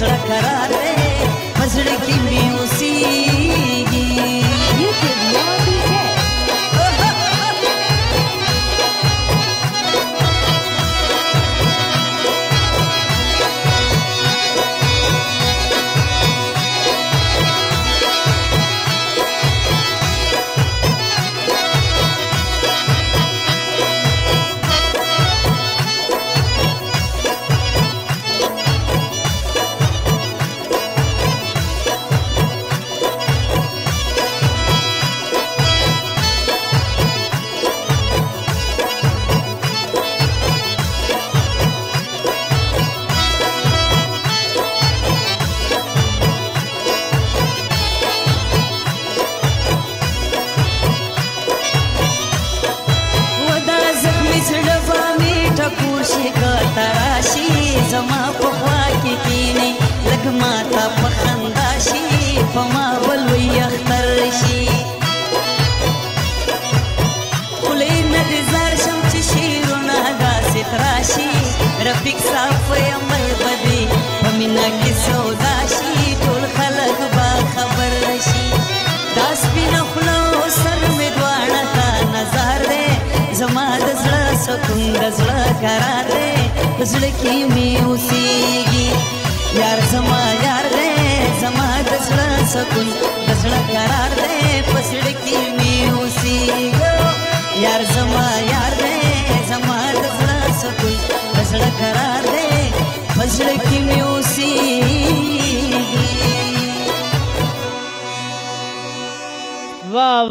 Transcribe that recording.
زړه قرار دی په زړه کې مې اوسېږي زما په خوا کې کینې لږ ماته په خندا شي په ما بل وي اختر شي خولې نه دې زار شم چې شعرونه داسې تراشي رفیق صاحب عمل به دې په مینه کې سودا شي ټول خلک به خبر شي دا سپینه خوله او سر مې دواړه تا نظر دی زما د زړه سکون د زړه قرار دی په زړه کې مې اوسېږي یار زما یار دی زما د زړه سکون د زړه قرار دی په زړه کې مې اوسېږي یار زما یار دی زما د زړه سکون د زړه قرار دی په زړه کې مې اوسېږي. واو.